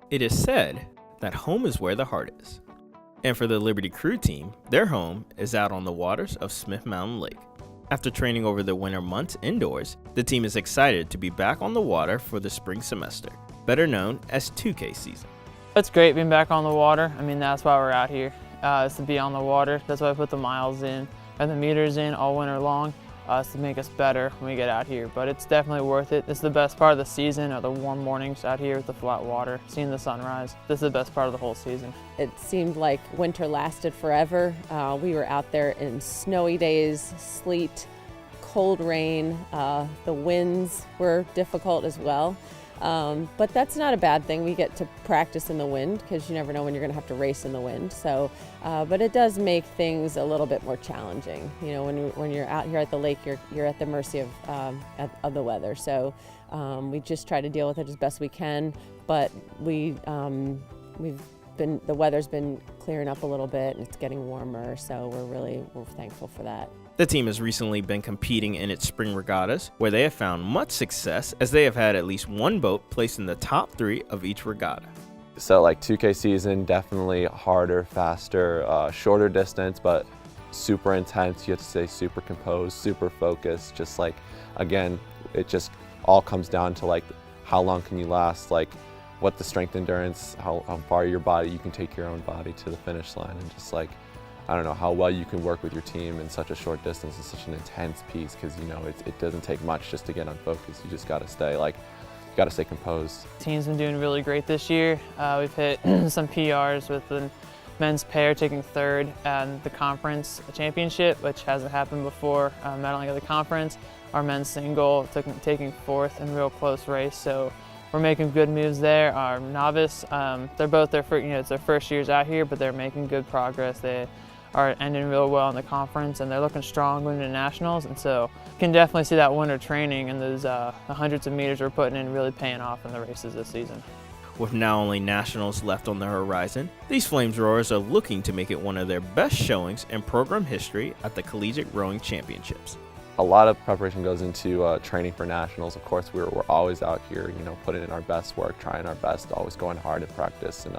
It is said that home is where the heart is. And for the Liberty Crew team, their home is out on the waters of Smith Mountain Lake. After training over the winter months indoors, the team is excited to be back on the water for the spring semester, better known as 2K season. It's great being back on the water. I mean, that's why we're out here, is to be on the water. That's why I put the miles in and the meters in all winter long, to make us better when we get out here. But it's definitely worth it. It's the best part of the season, are the warm mornings out here with the flat water, seeing the sunrise. This is the best part of the whole season. It seemed like winter lasted forever. We were out there in snowy days, sleet, cold rain. The winds were difficult as well. But that's not a bad thing. We get to practice in the wind because you never know when you're going to have to race in the wind. So, but it does make things a little bit more challenging. You know, when you're out here at the lake, you're at the mercy of the weather. So we just try to deal with it as best we can. But the weather's been clearing up a little bit and it's getting warmer. So we're thankful for that. The team has recently been competing in its spring regattas, where they have found much success as they have had at least one boat placed in the top 3 of each regatta. So like 2K season, definitely harder, faster, shorter distance, but super intense. You have to stay super composed, super focused. Just like, again, it just all comes down to like how long can you last, like what the strength endurance, how far you can take your own body to the finish line, and just like, I don't know, how well you can work with your team in such a short distance and such an intense piece, because you know it doesn't take much just to get unfocused. You just got to stay composed. The team's been doing really great this year. We've hit some PRs with the men's pair taking 3rd at the conference championship, which hasn't happened before, medaling at the conference. Our men's single taking 4th in a real close race. So we're making good moves there. Our novice, they're both it's their first years out here, but they're making good progress. They are ending real well in the conference, and they're looking strong going into nationals. And so you can definitely see that winter training and those the hundreds of meters we're putting in really paying off in the races this season. With now only nationals left on the horizon, these Flames Rowers are looking to make it one of their best showings in program history at the Collegiate Rowing Championships. A lot of preparation goes into training for nationals. Of course, we're always out here, putting in our best work, trying our best, always going hard in practice. And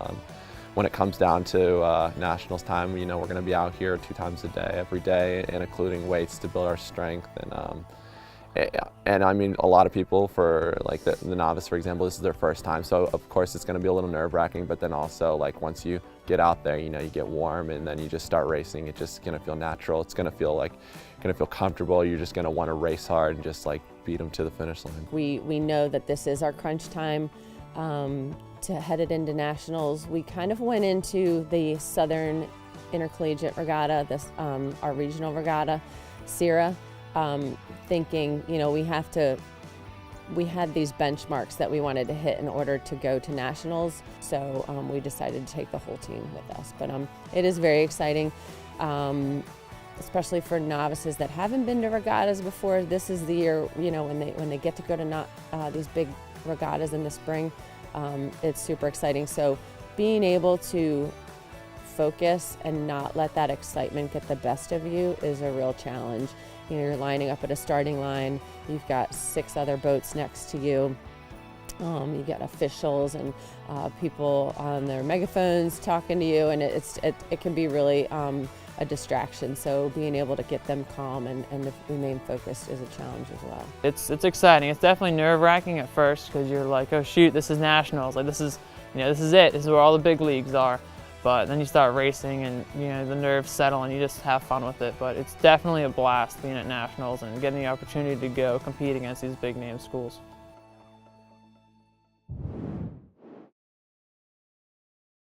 when it comes down to nationals time, we're going to be out here 2 times a day, every day, and including weights to build our strength. And I mean, a lot of people, for like the novice, for example, this is their first time. So of course it's going to be a little nerve-wracking, but then also like once you get out there, you get warm and then you just start racing. It's just going to feel natural. It's going to feel comfortable. You're just going to want to race hard and just like beat them to the finish line. We know that this is our crunch time to head it into nationals. We kind of went into the Southern Intercollegiate Regatta, our regional regatta, SIRA, thinking, we had these benchmarks that we wanted to hit in order to go to nationals. So we decided to take the whole team with us. But it is very exciting, especially for novices that haven't been to regattas before. This is the year, when they get to go to these big regattas in the spring. It's super exciting. So being able to focus and not let that excitement get the best of you is a real challenge. You're lining up at a starting line. You've got 6 other boats next to you. You got officials and people on their megaphones talking to you, and it can be really a distraction. So being able to get them calm and remain focused is a challenge as well. It's exciting. It's definitely nerve-wracking at first because you're like, oh shoot, this is nationals. Like this is it. This is where all the big leagues are. But then you start racing and the nerves settle and you just have fun with it. But it's definitely a blast being at nationals and getting the opportunity to go compete against these big name schools.